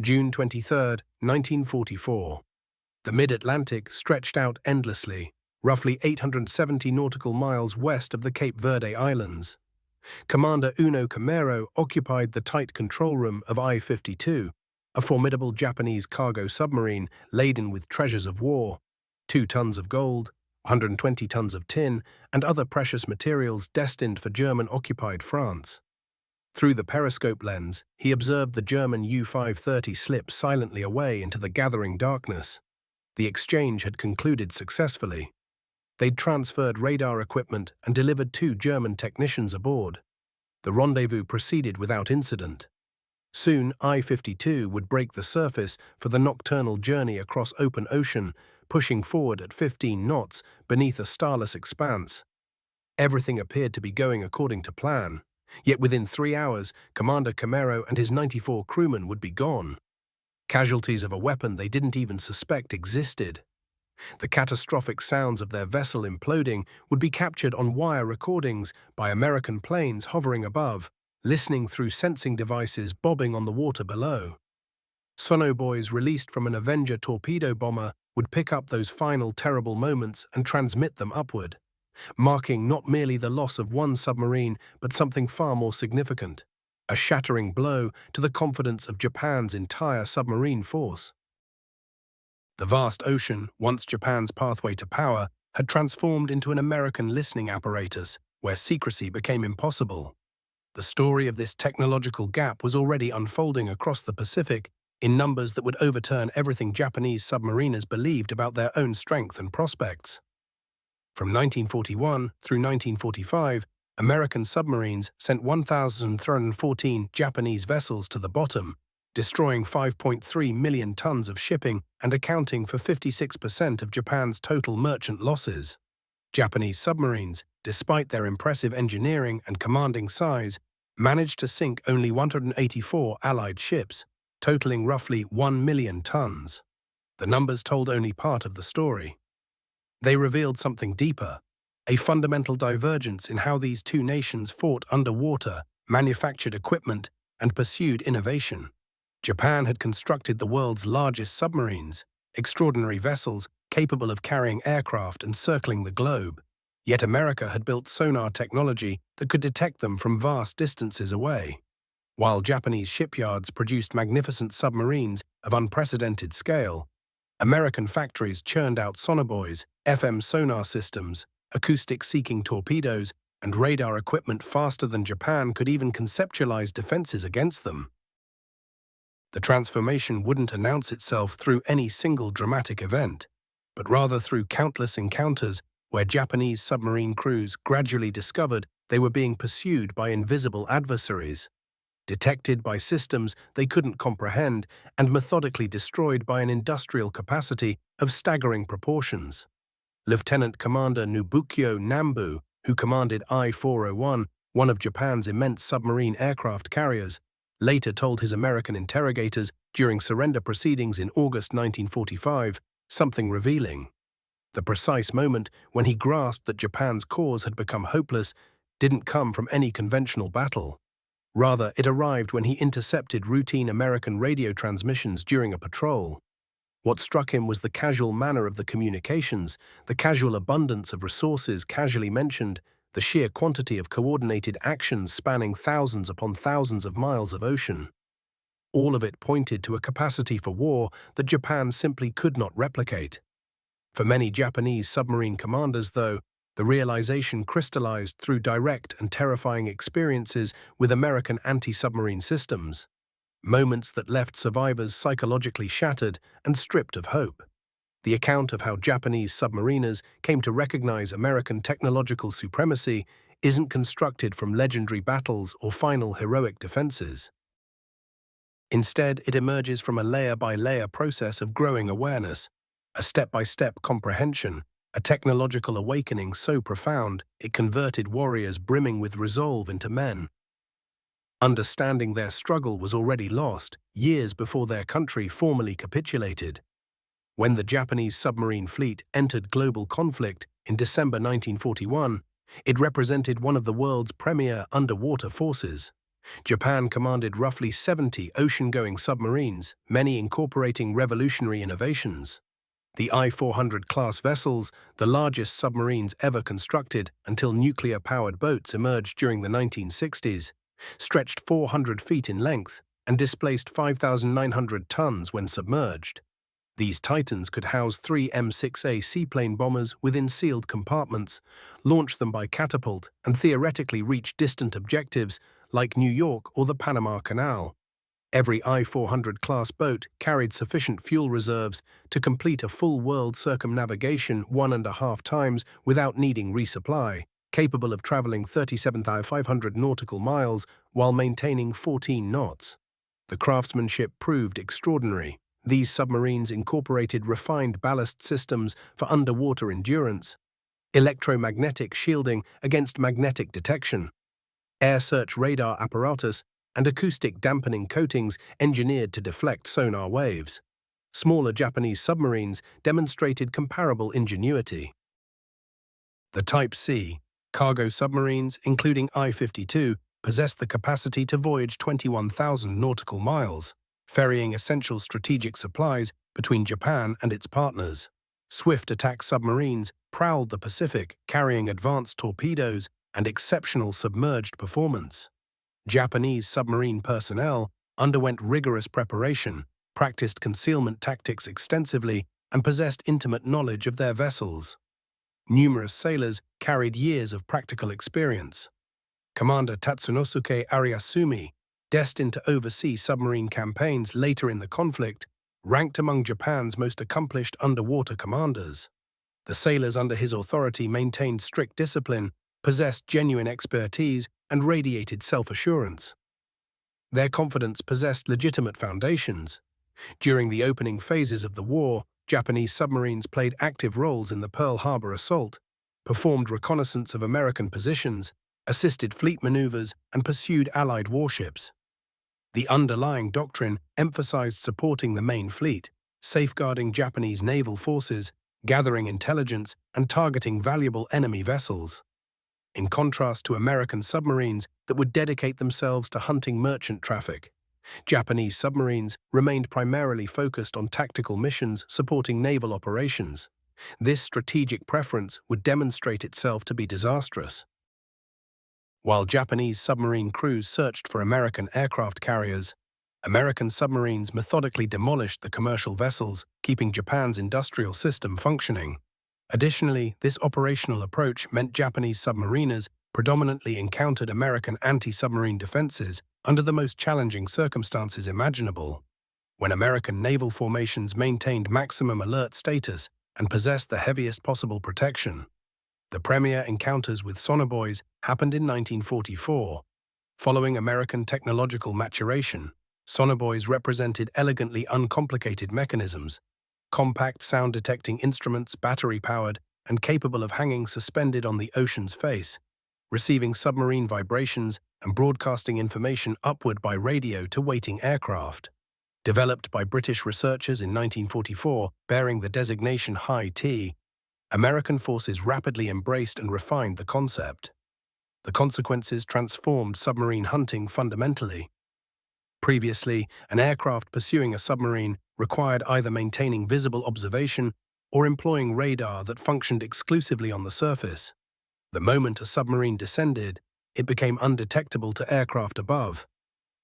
June 23, 1944. The mid-Atlantic stretched out endlessly, roughly 870 nautical miles west of the Cape Verde Islands. Commander Uno Camero occupied the tight control room of I-52, a formidable Japanese cargo submarine laden with treasures of war, 2 tons of gold, 120 tons of tin, and other precious materials destined for German-occupied France. Through the periscope lens, he observed the German U-530 slip silently away into the gathering darkness. The exchange had concluded successfully. They'd transferred radar equipment and delivered 2 German technicians aboard. The rendezvous proceeded without incident. Soon, I-52 would break the surface for the nocturnal journey across open ocean, pushing forward at 15 knots beneath a starless expanse. Everything appeared to be going according to plan. Yet within 3 hours, Commander Camero and his 94 crewmen would be gone. Casualties of a weapon they didn't even suspect existed. The catastrophic sounds of their vessel imploding would be captured on wire recordings by American planes hovering above, listening through sensing devices bobbing on the water below. Sonobuoys released from an Avenger torpedo bomber would pick up those final terrible moments and transmit them upward, marking not merely the loss of one submarine but something far more significant, a shattering blow to the confidence of Japan's entire submarine force. The vast ocean, once Japan's pathway to power, had transformed into an American listening apparatus where secrecy became impossible. The story of this technological gap was already unfolding across the Pacific in numbers that would overturn everything Japanese submariners believed about their own strength and prospects. From 1941 through 1945, American submarines sent 1,314 Japanese vessels to the bottom, destroying 5.3 million tons of shipping and accounting for 56% of Japan's total merchant losses. Japanese submarines, despite their impressive engineering and commanding size, managed to sink only 184 Allied ships, totaling roughly 1 million tons. The numbers told only part of the story. They revealed something deeper, a fundamental divergence in how these 2 nations fought underwater, manufactured equipment, and pursued innovation. Japan had constructed the world's largest submarines, extraordinary vessels capable of carrying aircraft and circling the globe. Yet America had built sonar technology that could detect them from vast distances away. While Japanese shipyards produced magnificent submarines of unprecedented scale, American factories churned out sonobuoys, FM sonar systems, acoustic-seeking torpedoes, and radar equipment faster than Japan could even conceptualize defenses against them. The transformation wouldn't announce itself through any single dramatic event, but rather through countless encounters where Japanese submarine crews gradually discovered they were being pursued by invisible adversaries, detected by systems they couldn't comprehend, and methodically destroyed by an industrial capacity of staggering proportions. Lieutenant Commander Nobukyo Nambu, who commanded I-401, one of Japan's immense submarine aircraft carriers, later told his American interrogators during surrender proceedings in August 1945 something revealing. The precise moment when he grasped that Japan's cause had become hopeless didn't come from any conventional battle. Rather, it arrived when he intercepted routine American radio transmissions during a patrol. What struck him was the casual manner of the communications, the casual abundance of resources casually mentioned, the sheer quantity of coordinated actions spanning thousands upon thousands of miles of ocean. All of it pointed to a capacity for war that Japan simply could not replicate. For many Japanese submarine commanders, though, the realization crystallized through direct and terrifying experiences with American anti-submarine systems, moments that left survivors psychologically shattered and stripped of hope. The account of how Japanese submariners came to recognize American technological supremacy isn't constructed from legendary battles or final heroic defenses. Instead, it emerges from a layer-by-layer process of growing awareness, a step-by-step comprehension, a technological awakening so profound it converted warriors brimming with resolve into men. Understanding their struggle was already lost years before their country formally capitulated. When the Japanese submarine fleet entered global conflict in December 1941, it represented one of the world's premier underwater forces. Japan commanded roughly 70 ocean-going submarines, many incorporating revolutionary innovations. The I-400 class vessels, the largest submarines ever constructed until nuclear-powered boats emerged during the 1960s, stretched 400 feet in length and displaced 5,900 tons when submerged. These Titans could house 3 M6A seaplane bombers within sealed compartments, launch them by catapult, and theoretically reach distant objectives like New York or the Panama Canal. Every I-400 class boat carried sufficient fuel reserves to complete a full world circumnavigation 1.5 times without needing resupply, capable of traveling 37,500 nautical miles while maintaining 14 knots. The craftsmanship proved extraordinary. These submarines incorporated refined ballast systems for underwater endurance, electromagnetic shielding against magnetic detection, air search radar apparatus, and acoustic dampening coatings engineered to deflect sonar waves. Smaller Japanese submarines demonstrated comparable ingenuity. The Type C cargo submarines, including I-52, possessed the capacity to voyage 21,000 nautical miles, ferrying essential strategic supplies between Japan and its partners. Swift attack submarines prowled the Pacific, carrying advanced torpedoes and exceptional submerged performance. Japanese submarine personnel underwent rigorous preparation, practiced concealment tactics extensively, and possessed intimate knowledge of their vessels. Numerous sailors carried years of practical experience. Commander Tatsunosuke Ariasumi, destined to oversee submarine campaigns later in the conflict, ranked among Japan's most accomplished underwater commanders. The sailors under his authority maintained strict discipline, possessed genuine expertise, and radiated self-assurance. Their confidence possessed legitimate foundations. During the opening phases of the war, Japanese submarines played active roles in the Pearl Harbor assault, performed reconnaissance of American positions, assisted fleet maneuvers, and pursued Allied warships. The underlying doctrine emphasized supporting the main fleet, safeguarding Japanese naval forces, gathering intelligence, and targeting valuable enemy vessels. In contrast to American submarines that would dedicate themselves to hunting merchant traffic, Japanese submarines remained primarily focused on tactical missions supporting naval operations. This strategic preference would demonstrate itself to be disastrous. While Japanese submarine crews searched for American aircraft carriers, American submarines methodically demolished the commercial vessels, keeping Japan's industrial system functioning. Additionally, this operational approach meant Japanese submariners predominantly encountered American anti-submarine defenses under the most challenging circumstances imaginable. When American naval formations maintained maximum alert status and possessed the heaviest possible protection. The premier encounters with sonobuoys happened in 1944. Following American technological maturation, sonobuoys represented elegantly uncomplicated mechanisms, compact sound-detecting instruments, battery-powered, and capable of hanging suspended on the ocean's face, receiving submarine vibrations and broadcasting information upward by radio to waiting aircraft. Developed by British researchers in 1944, bearing the designation High-T, American forces rapidly embraced and refined the concept. The consequences transformed submarine hunting fundamentally. Previously, an aircraft pursuing a submarine required either maintaining visible observation or employing radar that functioned exclusively on the surface. The moment a submarine descended, it became undetectable to aircraft above.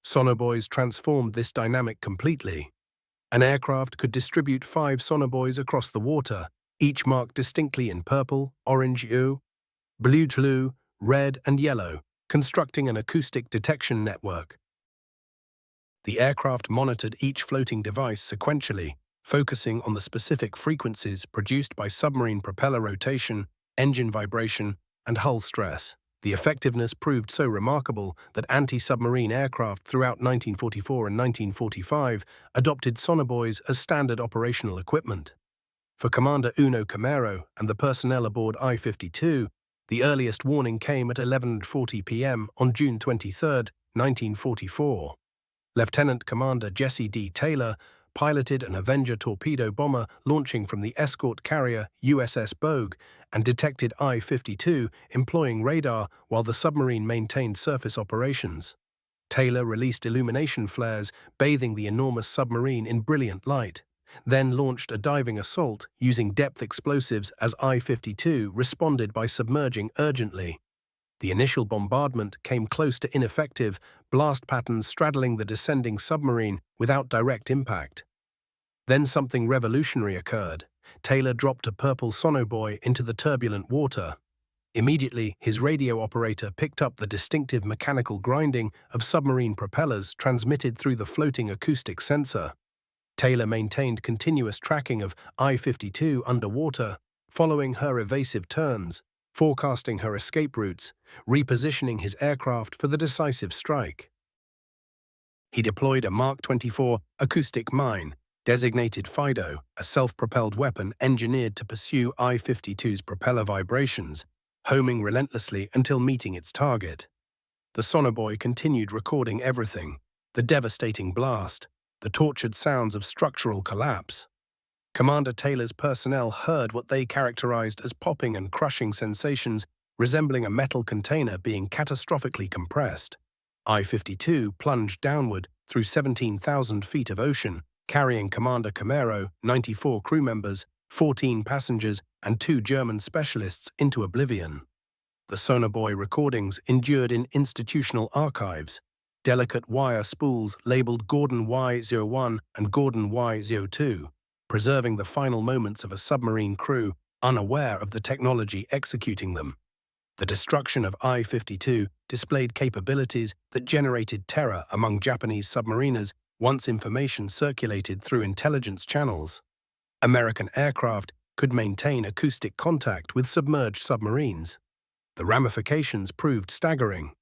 Sonobuoys transformed this dynamic completely. An aircraft could distribute 5 sonobuoys across the water, each marked distinctly in purple, orange, blue, red, and yellow, constructing an acoustic detection network. The aircraft monitored each floating device sequentially, focusing on the specific frequencies produced by submarine propeller rotation, engine vibration, and hull stress. The effectiveness proved so remarkable that anti-submarine aircraft throughout 1944 and 1945 adopted sonobuoys as standard operational equipment. For Commander Uno Camero and the personnel aboard I-52, the earliest warning came at 11:40 p.m. on June 23, 1944. Lieutenant Commander Jesse D. Taylor piloted an Avenger torpedo bomber launching from the escort carrier USS Bogue and detected I-52 employing radar while the submarine maintained surface operations. Taylor released illumination flares, bathing the enormous submarine in brilliant light, then launched a diving assault using depth explosives as I-52 responded by submerging urgently. The initial bombardment came close to ineffective, blast patterns straddling the descending submarine without direct impact. Then something revolutionary occurred. Taylor dropped a purple sonobuoy into the turbulent water. Immediately, his radio operator picked up the distinctive mechanical grinding of submarine propellers transmitted through the floating acoustic sensor. Taylor maintained continuous tracking of I-52 underwater, following her evasive turns, forecasting her escape routes, repositioning his aircraft for the decisive strike. He deployed a Mark 24 acoustic mine, designated Fido, a self-propelled weapon engineered to pursue I-52's propeller vibrations, homing relentlessly until meeting its target. The sonobuoy continued recording everything: the devastating blast, the tortured sounds of structural collapse. Commander Taylor's personnel heard what they characterized as popping and crushing sensations resembling a metal container being catastrophically compressed. I-52 plunged downward through 17,000 feet of ocean, carrying Commander Camero, 94 crew members, 14 passengers, and 2 German specialists into oblivion. The sonobuoy recordings endured in institutional archives. Delicate wire spools labeled Gordon Y-01 and Gordon Y-02, preserving the final moments of a submarine crew unaware of the technology executing them. The destruction of I-52 displayed capabilities that generated terror among Japanese submariners once information circulated through intelligence channels. American aircraft could maintain acoustic contact with submerged submarines. The ramifications proved staggering.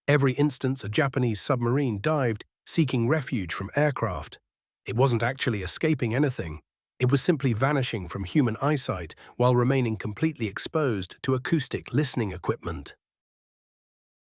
Every instance a Japanese submarine dived, seeking refuge from aircraft. It wasn't actually escaping anything. It was simply vanishing from human eyesight while remaining completely exposed to acoustic listening equipment.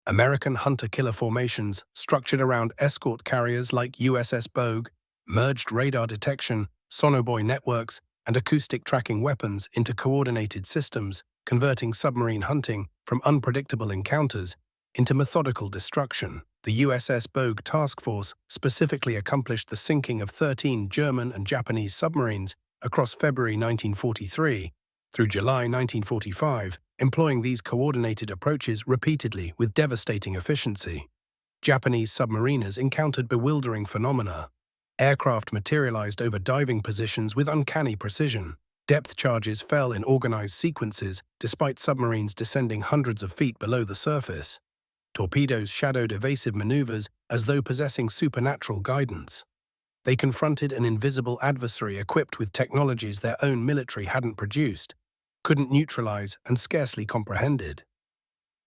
American hunter-killer formations, structured around escort carriers like USS Bogue, merged radar detection, sonobuoy networks, and acoustic tracking weapons into coordinated systems, converting submarine hunting from unpredictable encounters into methodical destruction. The USS Bogue Task Force specifically accomplished the sinking of 13 German and Japanese submarines across February 1943 through July 1945, employing these coordinated approaches repeatedly with devastating efficiency. Japanese submariners encountered bewildering phenomena. Aircraft materialized over diving positions with uncanny precision. Depth charges fell in organized sequences despite submarines descending hundreds of feet below the surface. Torpedoes shadowed evasive maneuvers as though possessing supernatural guidance. They confronted an invisible adversary equipped with technologies their own military hadn't produced, couldn't neutralize, and scarcely comprehended.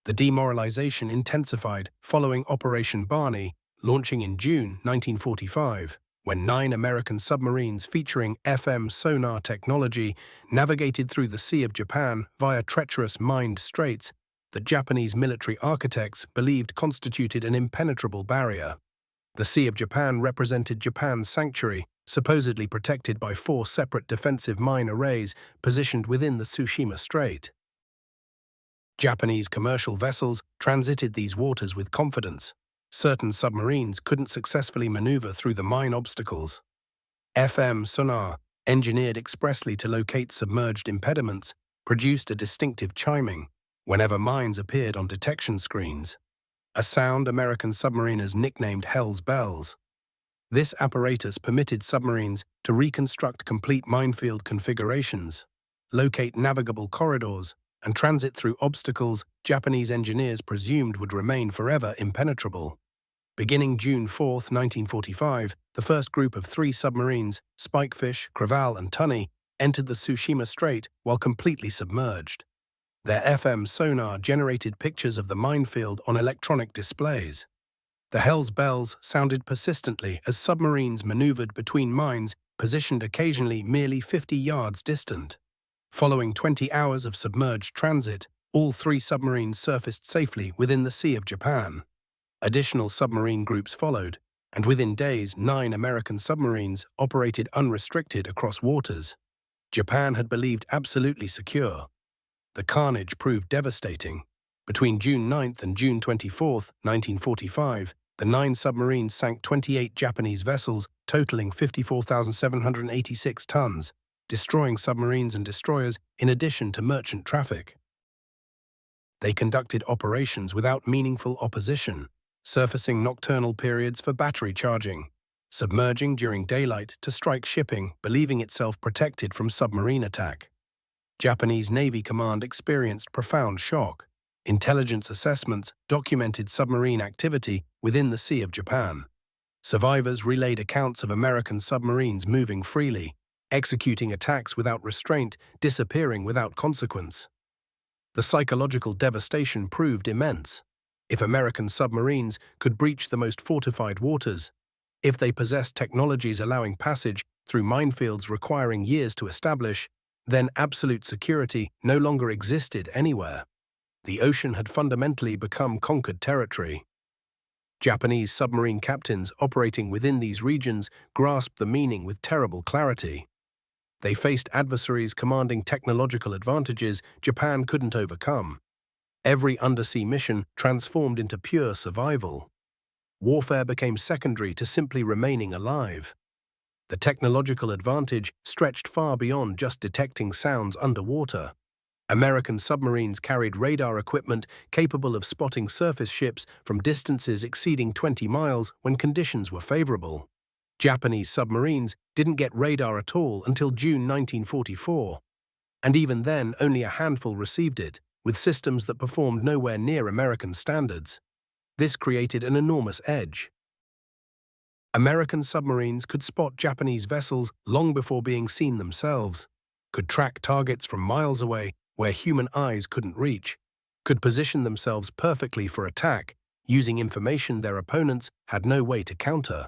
The demoralization intensified following Operation Barney, launching in June 1945, when 9 American submarines featuring FM sonar technology navigated through the Sea of Japan via treacherous mined straits that Japanese military architects believed constituted an impenetrable barrier. The Sea of Japan represented Japan's sanctuary, supposedly protected by 4 separate defensive mine arrays positioned within the Tsushima Strait. Japanese commercial vessels transited these waters with confidence. Certain submarines couldn't successfully maneuver through the mine obstacles. FM sonar, engineered expressly to locate submerged impediments, produced a distinctive chiming whenever mines appeared on detection screens, a sound American submariners nicknamed Hell's Bells. This apparatus permitted submarines to reconstruct complete minefield configurations, locate navigable corridors, and transit through obstacles Japanese engineers presumed would remain forever impenetrable. Beginning June 4, 1945, the first group of 3 submarines, Spikefish, Creval, and Tunny, entered the Tsushima Strait while completely submerged. Their FM sonar generated pictures of the minefield on electronic displays. The Hell's Bells sounded persistently as submarines maneuvered between mines positioned occasionally merely 50 yards distant. Following 20 hours of submerged transit, all 3 submarines surfaced safely within the Sea of Japan. Additional submarine groups followed, and within days 9 American submarines operated unrestricted across waters Japan had believed absolutely secure. The carnage proved devastating. Between June 9 and June 24, 1945, The 9 submarines sank 28 Japanese vessels, totaling 54,786 tons, destroying submarines and destroyers in addition to merchant traffic. They conducted operations without meaningful opposition, surfacing nocturnal periods for battery charging, submerging during daylight to strike shipping, believing itself protected from submarine attack. Japanese Navy Command experienced profound shock. Intelligence assessments documented submarine activity within the Sea of Japan. Survivors relayed accounts of American submarines moving freely, executing attacks without restraint, disappearing without consequence. The psychological devastation proved immense. If American submarines could breach the most fortified waters, if they possessed technologies allowing passage through minefields requiring years to establish, then absolute security no longer existed anywhere. The ocean had fundamentally become conquered territory. Japanese submarine captains operating within these regions grasped the meaning with terrible clarity. They faced adversaries commanding technological advantages Japan couldn't overcome. Every undersea mission transformed into pure survival. Warfare became secondary to simply remaining alive. The technological advantage stretched far beyond just detecting sounds underwater. American submarines carried radar equipment capable of spotting surface ships from distances exceeding 20 miles when conditions were favorable. Japanese submarines didn't get radar at all until June 1944, and even then only a handful received it, with systems that performed nowhere near American standards. This created an enormous edge. American submarines could spot Japanese vessels long before being seen themselves, could track targets from miles away where human eyes couldn't reach, could position themselves perfectly for attack, using information their opponents had no way to counter.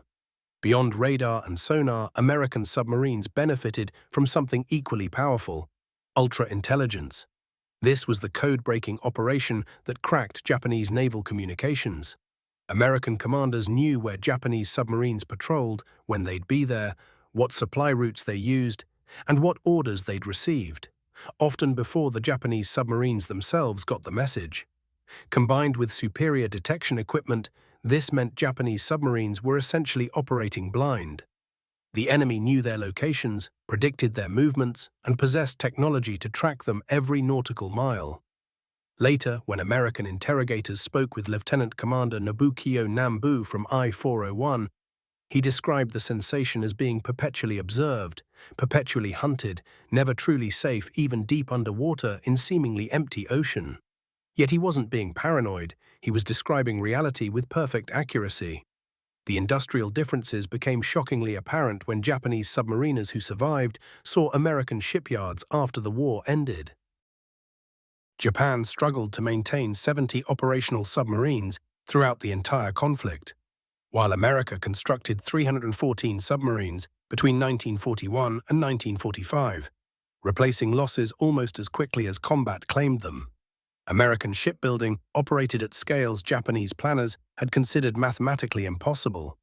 Beyond radar and sonar, American submarines benefited from something equally powerful: ultra-intelligence. This was the code-breaking operation that cracked Japanese naval communications. American commanders knew where Japanese submarines patrolled, when they'd be there, what supply routes they used, and what orders they'd received, often before the Japanese submarines themselves got the message. Combined with superior detection equipment, this meant Japanese submarines were essentially operating blind. The enemy knew their locations, predicted their movements, and possessed technology to track them every nautical mile. Later, when American interrogators spoke with Lieutenant Commander Nobukyo Nambu from I-401, he described the sensation as being perpetually observed, perpetually hunted, never truly safe even deep underwater in seemingly empty ocean. Yet he wasn't being paranoid, he was describing reality with perfect accuracy. The industrial differences became shockingly apparent when Japanese submariners who survived saw American shipyards after the war ended. Japan struggled to maintain 70 operational submarines throughout the entire conflict, while America constructed 314 submarines between 1941 and 1945, replacing losses almost as quickly as combat claimed them. American shipbuilding operated at scales Japanese planners had considered mathematically impossible.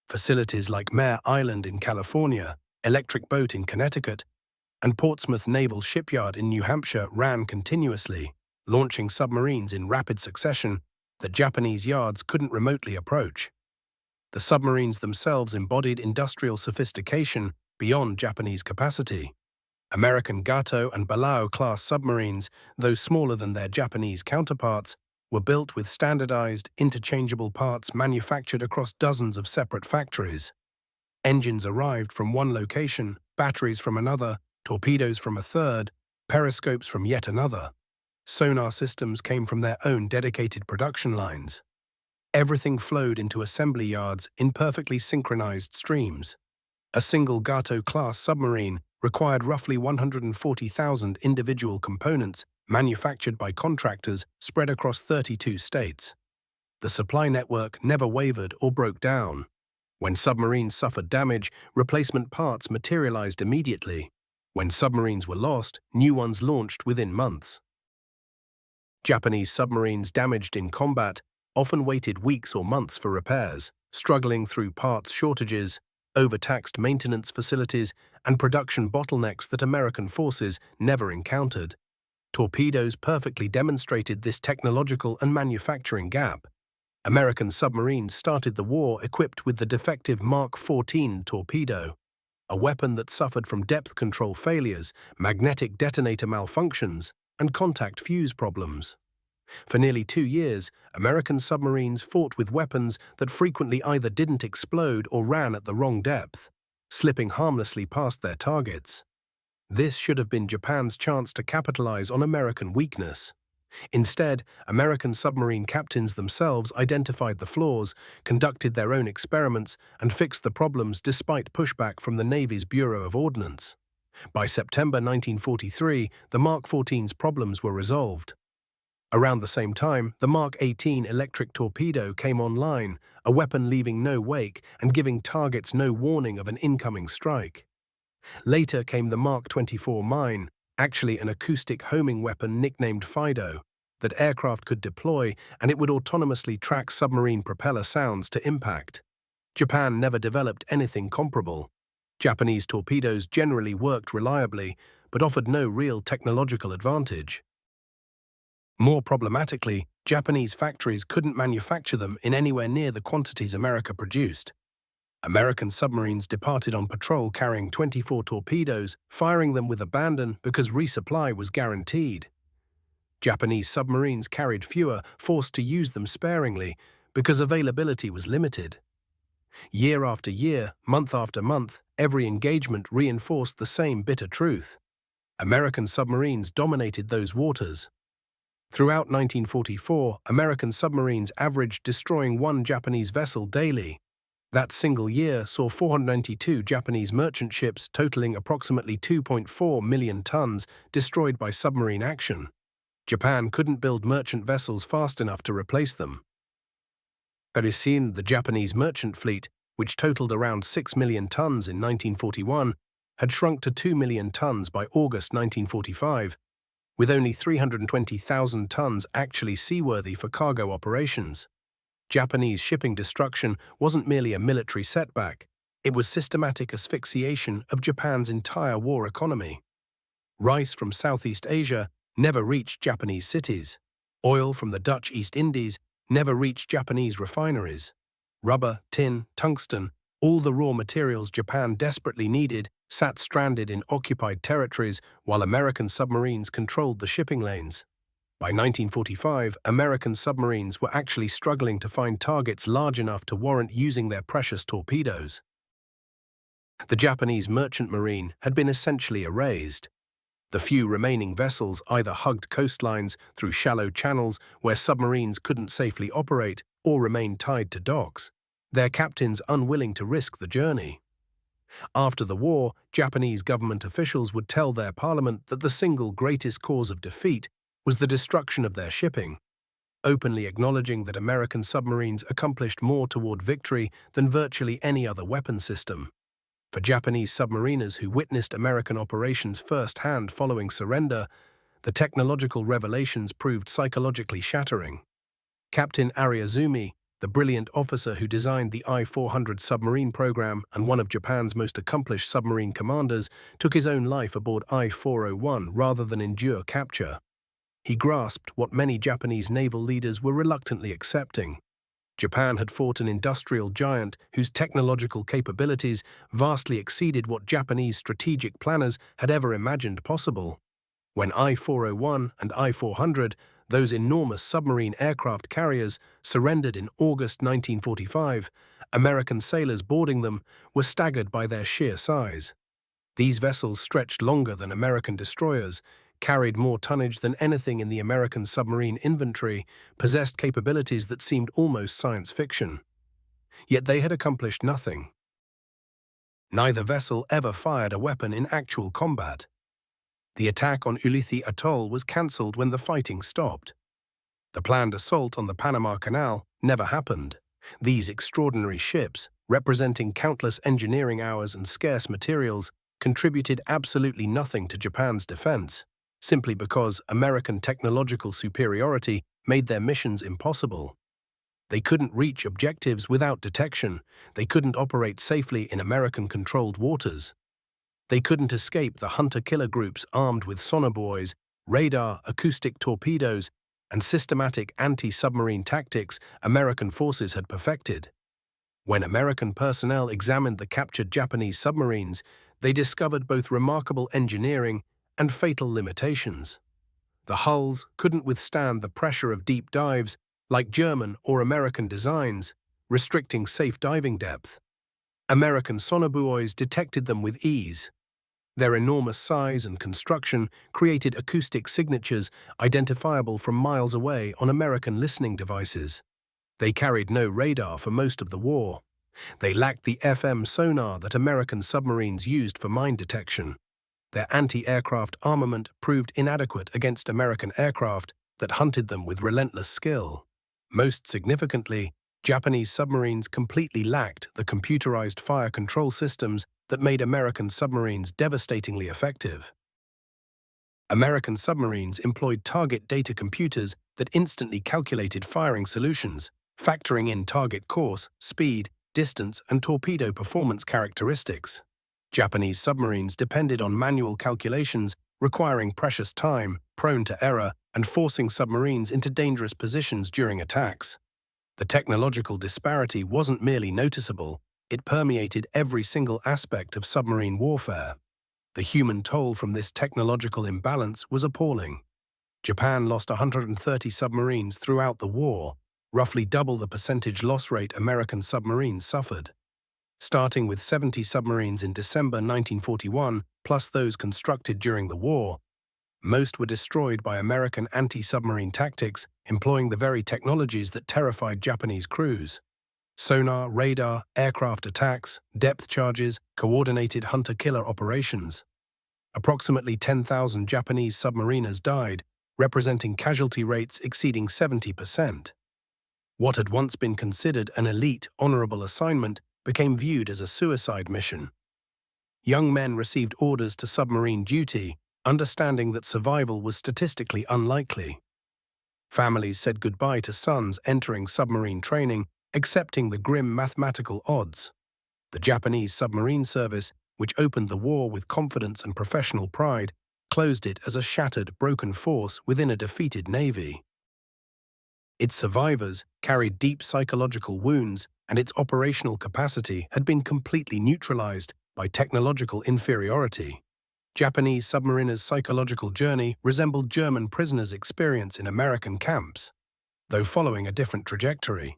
Facilities like Mare Island in California, Electric Boat in Connecticut, and Portsmouth Naval Shipyard in New Hampshire ran continuously, launching submarines in rapid succession that Japanese yards couldn't remotely approach. The submarines themselves embodied industrial sophistication beyond Japanese capacity. American Gato and Balao-class submarines, though smaller than their Japanese counterparts, were built with standardized, interchangeable parts manufactured across dozens of separate factories. Engines arrived from one location, batteries from another, torpedoes from a third, periscopes from yet another. Sonar systems came from their own dedicated production lines. Everything flowed into assembly yards in perfectly synchronized streams. A single Gato-class submarine required roughly 140,000 individual components manufactured by contractors spread across 32 states. The supply network never wavered or broke down. When submarines suffered damage, replacement parts materialized immediately. When submarines were lost, new ones launched within months. Japanese submarines damaged in combat often waited weeks or months for repairs, struggling through parts shortages, overtaxed maintenance facilities, and production bottlenecks that American forces never encountered. Torpedoes perfectly demonstrated this technological and manufacturing gap. American submarines started the war equipped with the defective Mark 14 torpedo, a weapon that suffered from depth control failures, magnetic detonator malfunctions, and contact fuse problems. For nearly 2 years, American submarines fought with weapons that frequently either didn't explode or ran at the wrong depth, slipping harmlessly past their targets. This should have been Japan's chance to capitalize on American weakness. Instead, American submarine captains themselves identified the flaws, conducted their own experiments, and fixed the problems despite pushback from the Navy's Bureau of Ordnance. By September 1943, the Mark 14's problems were resolved. Around the same time, the Mark 18 electric torpedo came online, a weapon leaving no wake and giving targets no warning of an incoming strike. Later came the Mark 24 mine, actually an acoustic homing weapon nicknamed Fido, that aircraft could deploy, and it would autonomously track submarine propeller sounds to impact. Japan never developed anything comparable. Japanese torpedoes generally worked reliably, but offered no real technological advantage. More problematically, Japanese factories couldn't manufacture them in anywhere near the quantities America produced. American submarines departed on patrol carrying 24 torpedoes, firing them with abandon because resupply was guaranteed. Japanese submarines carried fewer, forced to use them sparingly because availability was limited. Year after year, month after month, every engagement reinforced the same bitter truth. American submarines dominated those waters. Throughout 1944, American submarines averaged destroying one Japanese vessel daily. That single year saw 492 Japanese merchant ships totaling approximately 2.4 million tons destroyed by submarine action. Japan couldn't build merchant vessels fast enough to replace them. Soon, the Japanese merchant fleet, which totaled around 6 million tons in 1941, had shrunk to 2 million tons by August 1945, with only 320,000 tons actually seaworthy for cargo operations. Japanese shipping destruction wasn't merely a military setback, it was systematic asphyxiation of Japan's entire war economy. Rice from Southeast Asia never reached Japanese cities. Oil from the Dutch East Indies never reached Japanese refineries. Rubber, tin, tungsten, all the raw materials Japan desperately needed sat stranded in occupied territories while American submarines controlled the shipping lanes. By 1945, American submarines were actually struggling to find targets large enough to warrant using their precious torpedoes. The Japanese merchant marine had been essentially erased. The few remaining vessels either hugged coastlines through shallow channels where submarines couldn't safely operate or remained tied to docks, their captains unwilling to risk the journey. After the war, Japanese government officials would tell their parliament that the single greatest cause of defeat was the destruction of their shipping, openly acknowledging that American submarines accomplished more toward victory than virtually any other weapon system. For Japanese submariners who witnessed American operations firsthand following surrender, the technological revelations proved psychologically shattering. Captain Ariazumi, the brilliant officer who designed the I-400 submarine program and one of Japan's most accomplished submarine commanders, took his own life aboard I-401 rather than endure capture. He grasped what many Japanese naval leaders were reluctantly accepting. Japan had fought an industrial giant whose technological capabilities vastly exceeded what Japanese strategic planners had ever imagined possible. When I-401 and I-400, those enormous submarine aircraft carriers, surrendered in August 1945, American sailors boarding them were staggered by their sheer size. These vessels stretched longer than American destroyers, carried more tonnage than anything in the American submarine inventory, possessed capabilities that seemed almost science fiction. Yet they had accomplished nothing. Neither vessel ever fired a weapon in actual combat. The attack on Ulithi Atoll was cancelled when the fighting stopped. The planned assault on the Panama Canal never happened. These extraordinary ships, representing countless engineering hours and scarce materials, contributed absolutely nothing to Japan's defense, simply because American technological superiority made their missions impossible. They couldn't reach objectives without detection. They couldn't operate safely in American-controlled waters. They couldn't escape the hunter-killer groups armed with sonar buoys, radar, acoustic torpedoes, and systematic anti-submarine tactics American forces had perfected. When American personnel examined the captured Japanese submarines, they discovered both remarkable engineering and fatal limitations. The hulls couldn't withstand the pressure of deep dives like German or American designs, restricting safe diving depth. American sonobuoys detected them with ease. Their enormous size and construction created acoustic signatures identifiable from miles away on American listening devices. They carried no radar for most of the war. They lacked the FM sonar that American submarines used for mine detection. Their anti-aircraft armament proved inadequate against American aircraft that hunted them with relentless skill. Most significantly, Japanese submarines completely lacked the computerized fire control systems that made American submarines devastatingly effective. American submarines employed target data computers that instantly calculated firing solutions, factoring in target course, speed, distance, and torpedo performance characteristics. Japanese submarines depended on manual calculations, requiring precious time, prone to error, and forcing submarines into dangerous positions during attacks. The technological disparity wasn't merely noticeable, it permeated every single aspect of submarine warfare. The human toll from this technological imbalance was appalling. Japan lost 130 submarines throughout the war, roughly double the percentage loss rate American submarines suffered. Starting with 70 submarines in December 1941, plus those constructed during the war, most were destroyed by American anti-submarine tactics, employing the very technologies that terrified Japanese crews. Sonar, radar, aircraft attacks, depth charges, coordinated hunter-killer operations. Approximately 10,000 Japanese submariners died, representing casualty rates exceeding 70%. What had once been considered an elite, honorable assignment became viewed as a suicide mission. Young men received orders to submarine duty, understanding that survival was statistically unlikely. Families said goodbye to sons entering submarine training, accepting the grim mathematical odds. The Japanese submarine service, which opened the war with confidence and professional pride, closed it as a shattered, broken force within a defeated navy. Its survivors carried deep psychological wounds, and its operational capacity had been completely neutralized by technological inferiority. Japanese submariners' psychological journey resembled German prisoners' experience in American camps, though following a different trajectory.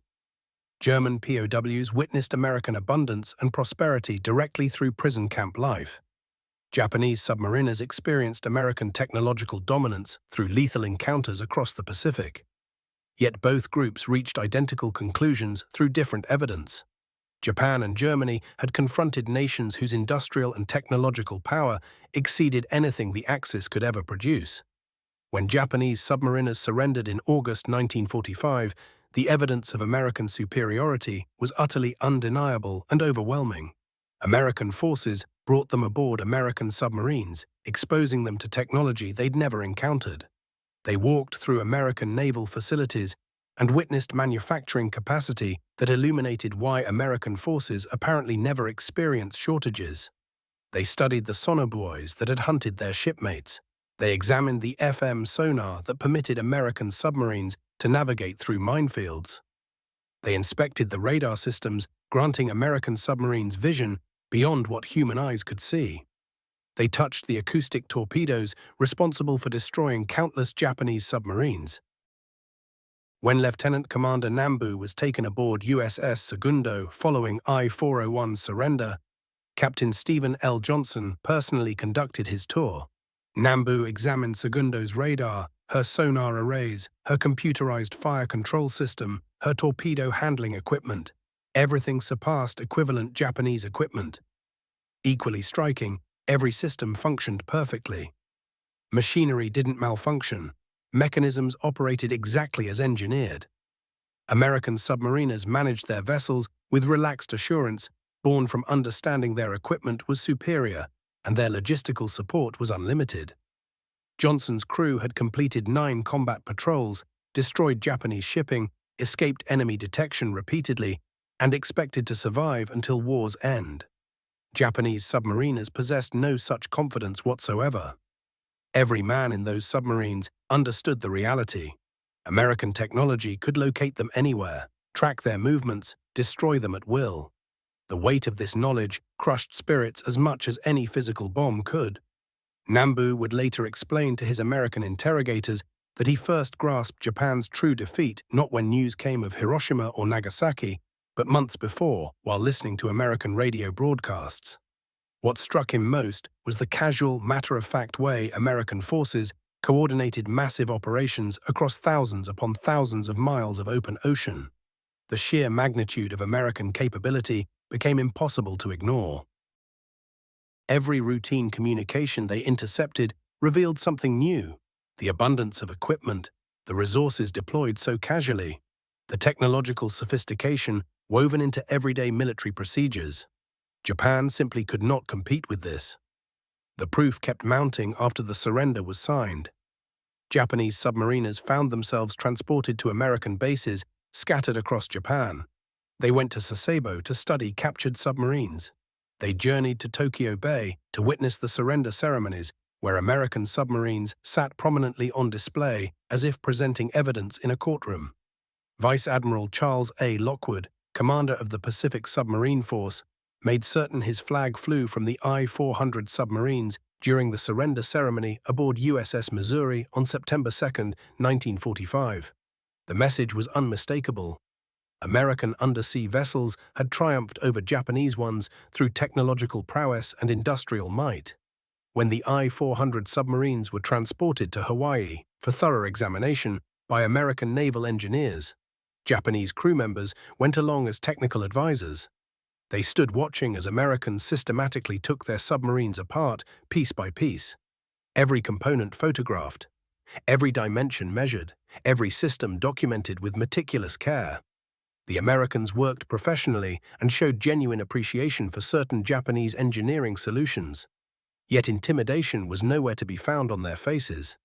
German POWs witnessed American abundance and prosperity directly through prison camp life. Japanese submariners experienced American technological dominance through lethal encounters across the Pacific. Yet both groups reached identical conclusions through different evidence. Japan and Germany had confronted nations whose industrial and technological power exceeded anything the Axis could ever produce. When Japanese submariners surrendered in August 1945, the evidence of American superiority was utterly undeniable and overwhelming. American forces brought them aboard American submarines, exposing them to technology they'd never encountered. They walked through American naval facilities and witnessed manufacturing capacity that illuminated why American forces apparently never experienced shortages. They studied the sonobuoys that had hunted their shipmates. They examined the FM sonar that permitted American submarines to navigate through minefields. They inspected the radar systems, granting American submarines vision beyond what human eyes could see. They touched the acoustic torpedoes responsible for destroying countless Japanese submarines. When Lieutenant Commander Nambu was taken aboard USS Segundo following I-401's surrender, Captain Stephen L. Johnson personally conducted his tour. Nambu examined Segundo's radar, her sonar arrays, her computerized fire control system, her torpedo handling equipment. Everything surpassed equivalent Japanese equipment. Equally striking, every system functioned perfectly. Machinery didn't malfunction. Mechanisms operated exactly as engineered. American submariners managed their vessels with relaxed assurance, born from understanding their equipment was superior and their logistical support was unlimited. Johnson's crew had completed 9 combat patrols, destroyed Japanese shipping, escaped enemy detection repeatedly, and expected to survive until war's end. Japanese submariners possessed no such confidence whatsoever. Every man in those submarines understood the reality. American technology could locate them anywhere, track their movements, destroy them at will. The weight of this knowledge crushed spirits as much as any physical bomb could. Nambu would later explain to his American interrogators that he first grasped Japan's true defeat not when news came of Hiroshima or Nagasaki, but months before, while listening to American radio broadcasts. What struck him most was the casual, matter-of-fact way American forces coordinated massive operations across thousands upon thousands of miles of open ocean. The sheer magnitude of American capability became impossible to ignore. Every routine communication they intercepted revealed something new: the abundance of equipment, the resources deployed so casually, the technological sophistication woven into everyday military procedures. Japan simply could not compete with this. The proof kept mounting after the surrender was signed. Japanese submariners found themselves transported to American bases scattered across Japan. They went to Sasebo to study captured submarines. They journeyed to Tokyo Bay to witness the surrender ceremonies, where American submarines sat prominently on display as if presenting evidence in a courtroom. Vice Admiral Charles A. Lockwood, commander of the Pacific Submarine Force, made certain his flag flew from the I-400 submarines during the surrender ceremony aboard USS Missouri on September 2, 1945. The message was unmistakable. American undersea vessels had triumphed over Japanese ones through technological prowess and industrial might. When the I-400 submarines were transported to Hawaii for thorough examination by American naval engineers, Japanese crew members went along as technical advisors. They stood watching as Americans systematically took their submarines apart, piece by piece. Every component photographed, every dimension measured, every system documented with meticulous care. The Americans worked professionally and showed genuine appreciation for certain Japanese engineering solutions. Yet intimidation was nowhere to be found on their faces.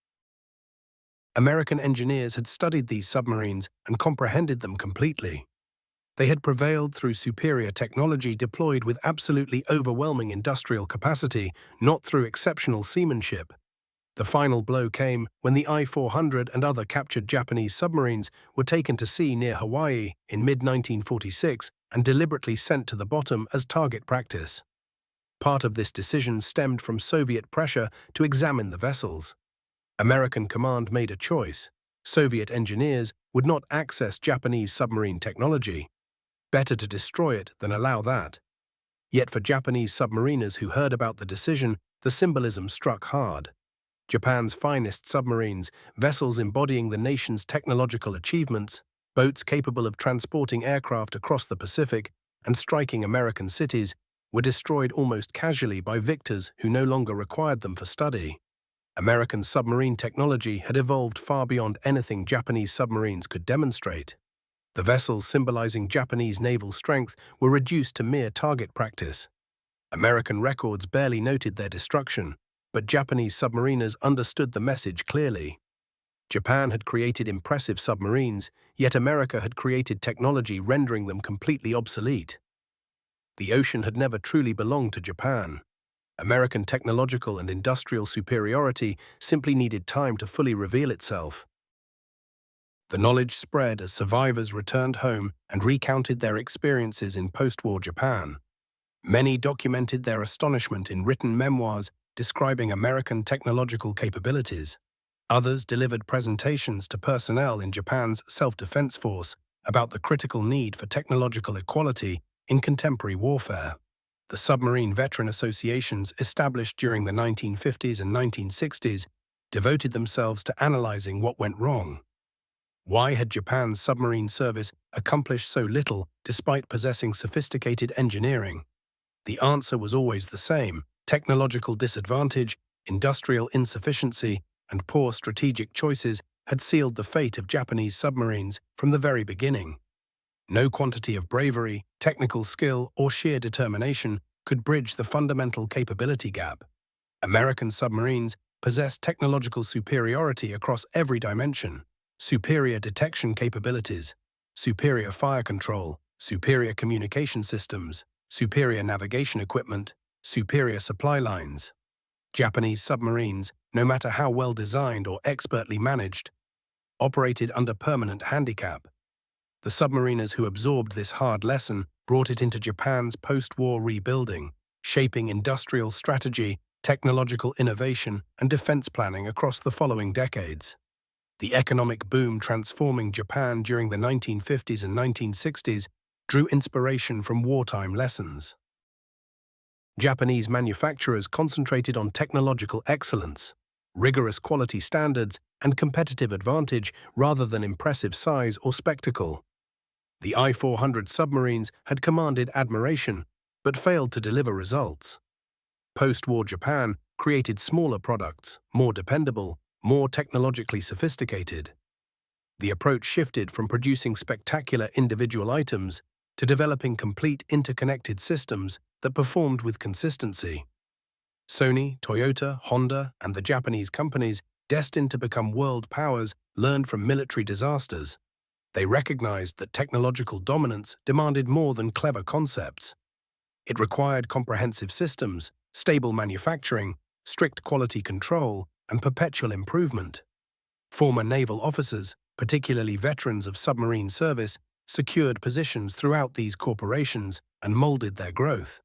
American engineers had studied these submarines and comprehended them completely. They had prevailed through superior technology deployed with absolutely overwhelming industrial capacity, not through exceptional seamanship. The final blow came when the I-400 and other captured Japanese submarines were taken to sea near Hawaii in mid-1946 and deliberately sent to the bottom as target practice. Part of this decision stemmed from Soviet pressure to examine the vessels. American command made a choice. Soviet engineers would not access Japanese submarine technology. Better to destroy it than allow that. Yet for Japanese submariners who heard about the decision, the symbolism struck hard. Japan's finest submarines, vessels embodying the nation's technological achievements, boats capable of transporting aircraft across the Pacific and striking American cities, were destroyed almost casually by victors who no longer required them for study. American submarine technology had evolved far beyond anything Japanese submarines could demonstrate. The vessels symbolizing Japanese naval strength were reduced to mere target practice. American records barely noted their destruction, but Japanese submariners understood the message clearly. Japan had created impressive submarines, yet America had created technology rendering them completely obsolete. The ocean had never truly belonged to Japan. American technological and industrial superiority simply needed time to fully reveal itself. The knowledge spread as survivors returned home and recounted their experiences in post-war Japan. Many documented their astonishment in written memoirs describing American technological capabilities. Others delivered presentations to personnel in Japan's self-defense force about the critical need for technological equality in contemporary warfare. The submarine veteran associations established during the 1950s and 1960s devoted themselves to analyzing what went wrong. Why had Japan's submarine service accomplished so little despite possessing sophisticated engineering? The answer was always the same: technological disadvantage, industrial insufficiency, and poor strategic choices had sealed the fate of Japanese submarines from the very beginning. No quantity of bravery, technical skill, or sheer determination could bridge the fundamental capability gap. American submarines possessed technological superiority across every dimension: superior detection capabilities, superior fire control, superior communication systems, superior navigation equipment, superior supply lines. Japanese submarines, no matter how well designed or expertly managed, operated under permanent handicap. The submariners who absorbed this hard lesson brought it into Japan's post-war rebuilding, shaping industrial strategy, technological innovation, and defense planning across the following decades. The economic boom transforming Japan during the 1950s and 1960s drew inspiration from wartime lessons. Japanese manufacturers concentrated on technological excellence, rigorous quality standards, and competitive advantage rather than impressive size or spectacle. The I-400 submarines had commanded admiration, but failed to deliver results. Post-war Japan created smaller products, more dependable, more technologically sophisticated. The approach shifted from producing spectacular individual items to developing complete interconnected systems that performed with consistency. Sony, Toyota, Honda, and the Japanese companies destined to become world powers learned from military disasters. They recognized that technological dominance demanded more than clever concepts. It required comprehensive systems, stable manufacturing, strict quality control, and perpetual improvement. Former naval officers, particularly veterans of submarine service, secured positions throughout these corporations and molded their growth.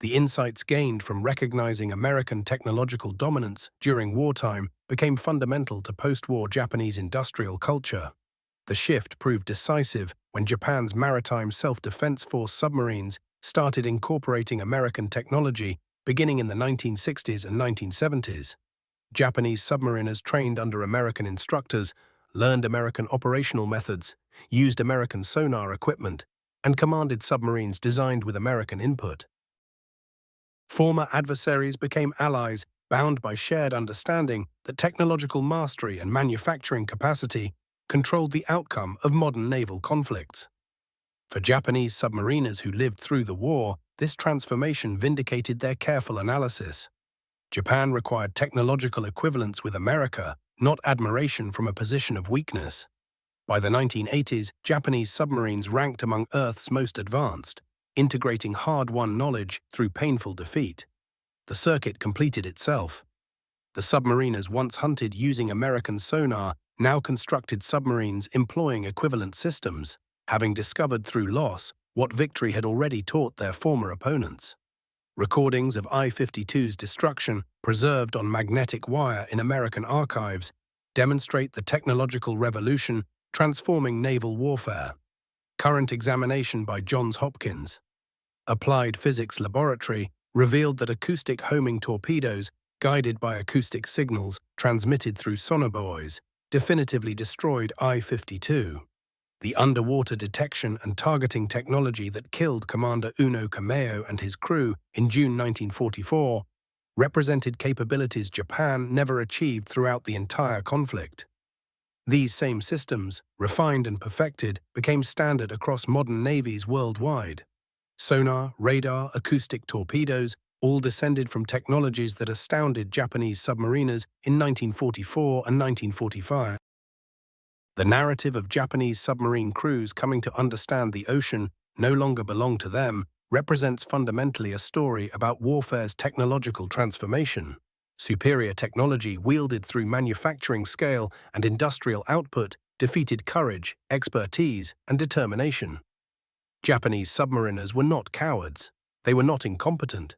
The insights gained from recognizing American technological dominance during wartime became fundamental to post-war Japanese industrial culture. The shift proved decisive when Japan's maritime self-defense force submarines started incorporating American technology beginning in the 1960s and 1970s. Japanese submariners trained under American instructors learned American operational methods, used American sonar equipment, and commanded submarines designed with American input. Former adversaries became allies bound by shared understanding that technological mastery and manufacturing capacity controlled the outcome of modern naval conflicts. For Japanese submariners who lived through the war, this transformation vindicated their careful analysis. Japan required technological equivalence with America, not admiration from a position of weakness. By the 1980s, Japanese submarines ranked among Earth's most advanced, integrating hard-won knowledge through painful defeat. The circuit completed itself. The submariners once hunted using American sonar now constructed submarines employing equivalent systems, having discovered through loss what victory had already taught their former opponents. Recordings of I-52's destruction, preserved on magnetic wire in American archives, demonstrate the technological revolution transforming naval warfare. Current examination by Johns Hopkins Applied Physics Laboratory revealed that acoustic homing torpedoes, guided by acoustic signals transmitted through sonobuoys, definitively destroyed I-52. The underwater detection and targeting technology that killed Commander Uno Camero and his crew in June 1944 represented capabilities Japan never achieved throughout the entire conflict. These same systems, refined and perfected, became standard across modern navies worldwide. Sonar, radar, acoustic torpedoes, all descended from technologies that astounded Japanese submariners in 1944 and 1945. The narrative of Japanese submarine crews coming to understand the ocean no longer belonged to them represents fundamentally a story about warfare's technological transformation. Superior technology wielded through manufacturing scale and industrial output defeated courage, expertise, and determination. Japanese submariners were not cowards. They were not incompetent.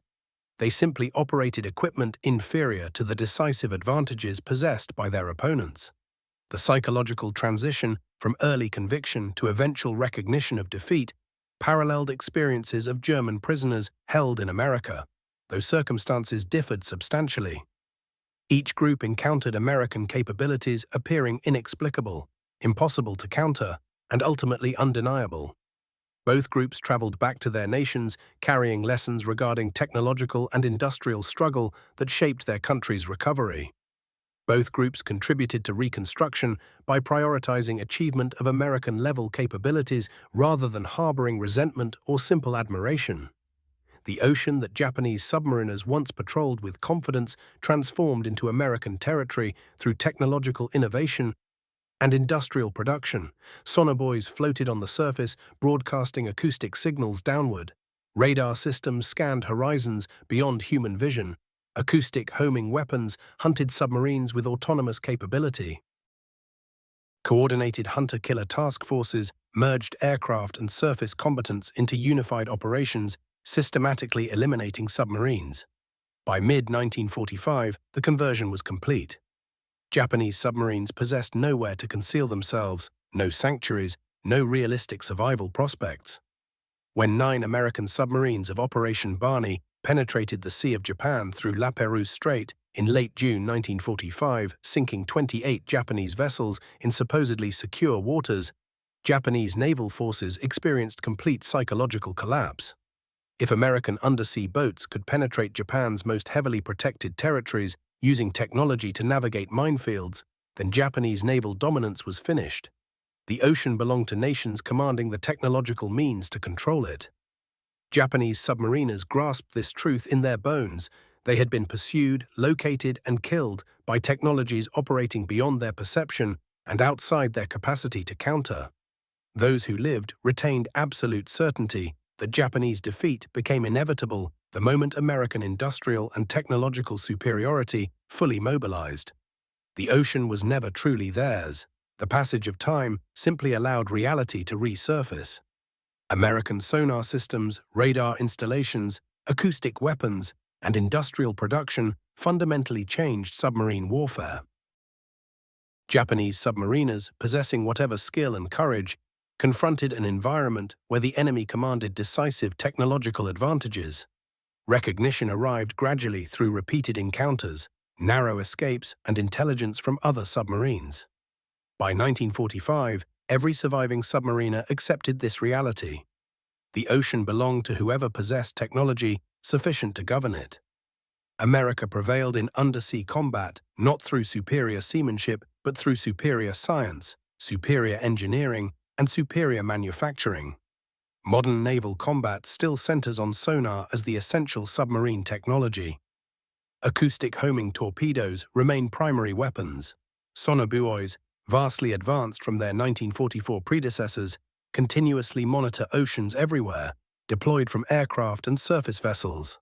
They simply operated equipment inferior to the decisive advantages possessed by their opponents. The psychological transition from early conviction to eventual recognition of defeat paralleled experiences of German prisoners held in America, though circumstances differed substantially. Each group encountered American capabilities appearing inexplicable, impossible to counter, and ultimately undeniable. Both groups traveled back to their nations, carrying lessons regarding technological and industrial struggle that shaped their country's recovery. Both groups contributed to reconstruction by prioritizing achievement of American-level capabilities rather than harboring resentment or simple admiration. The ocean that Japanese submariners once patrolled with confidence transformed into American territory through technological innovation and industrial production. Sonobuoys floated on the surface, broadcasting acoustic signals downward. Radar systems scanned horizons beyond human vision. Acoustic homing weapons hunted submarines with autonomous capability. Coordinated hunter-killer task forces merged aircraft and surface combatants into unified operations, systematically eliminating submarines. By mid-1945, the conversion was complete. Japanese submarines possessed nowhere to conceal themselves, no sanctuaries, no realistic survival prospects. When 9 American submarines of Operation Barney penetrated the Sea of Japan through La Pérouse Strait in late June 1945, sinking 28 Japanese vessels in supposedly secure waters, Japanese naval forces experienced complete psychological collapse. If American undersea boats could penetrate Japan's most heavily protected territories using technology to navigate minefields, then Japanese naval dominance was finished. The ocean belonged to nations commanding the technological means to control it. Japanese submariners grasped this truth in their bones. They had been pursued, located, and killed by technologies operating beyond their perception and outside their capacity to counter. Those who lived retained absolute certainty that Japanese defeat became inevitable the moment American industrial and technological superiority fully mobilized. The ocean was never truly theirs. The passage of time simply allowed reality to resurface. American sonar systems, radar installations, acoustic weapons, and industrial production fundamentally changed submarine warfare. Japanese submariners, possessing whatever skill and courage, confronted an environment where the enemy commanded decisive technological advantages. Recognition arrived gradually through repeated encounters, narrow escapes, and intelligence from other submarines. By 1945, every surviving submariner accepted this reality. The ocean belonged to whoever possessed technology sufficient to govern it. America prevailed in undersea combat not through superior seamanship but through superior science, superior engineering, and superior manufacturing. Modern naval combat still centers on sonar as the essential submarine technology. Acoustic homing torpedoes remain primary weapons. Sonobuoys, vastly advanced from their 1944 predecessors, continuously monitor oceans everywhere, deployed from aircraft and surface vessels.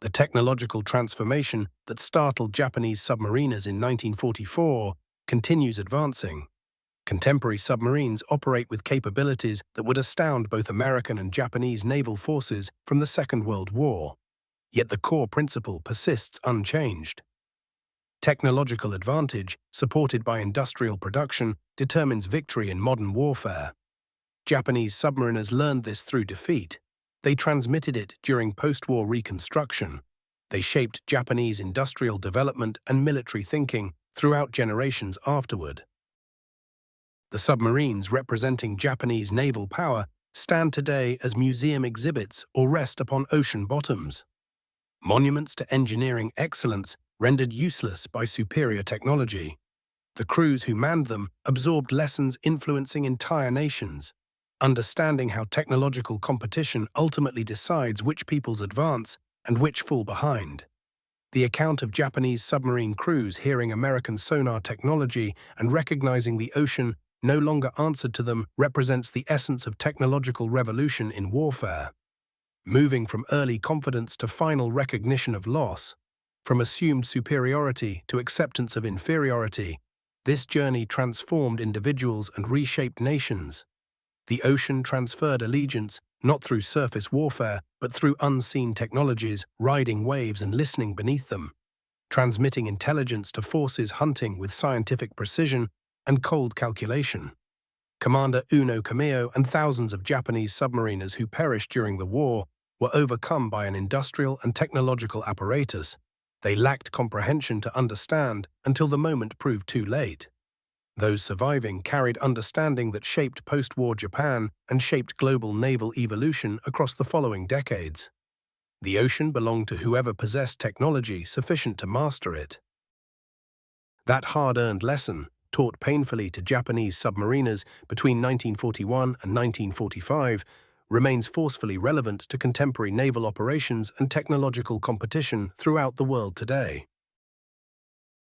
The technological transformation that startled Japanese submariners in 1944 continues advancing. Contemporary submarines operate with capabilities that would astound both American and Japanese naval forces from the Second World War. Yet the core principle persists unchanged. Technological advantage, supported by industrial production, determines victory in modern warfare. Japanese submariners learned this through defeat. They transmitted it during post-war reconstruction. They shaped Japanese industrial development and military thinking throughout generations afterward. The submarines representing Japanese naval power stand today as museum exhibits or rest upon ocean bottoms. Monuments to engineering excellence rendered useless by superior technology. The crews who manned them absorbed lessons influencing entire nations. Understanding how technological competition ultimately decides which peoples advance and which fall behind. The account of Japanese submarine crews hearing American sonar technology and recognizing the ocean no longer answered to them represents the essence of technological revolution in warfare. Moving from early confidence to final recognition of loss, from assumed superiority to acceptance of inferiority, this journey transformed individuals and reshaped nations. The ocean transferred allegiance not through surface warfare, but through unseen technologies, riding waves and listening beneath them, transmitting intelligence to forces hunting with scientific precision and cold calculation. Commander Uno Camero and thousands of Japanese submariners who perished during the war were overcome by an industrial and technological apparatus. They lacked comprehension to understand until the moment proved too late. Those surviving carried understanding that shaped post-war Japan and shaped global naval evolution across the following decades. The ocean belonged to whoever possessed technology sufficient to master it. That hard-earned lesson, taught painfully to Japanese submariners between 1941 and 1945, remains forcefully relevant to contemporary naval operations and technological competition throughout the world today.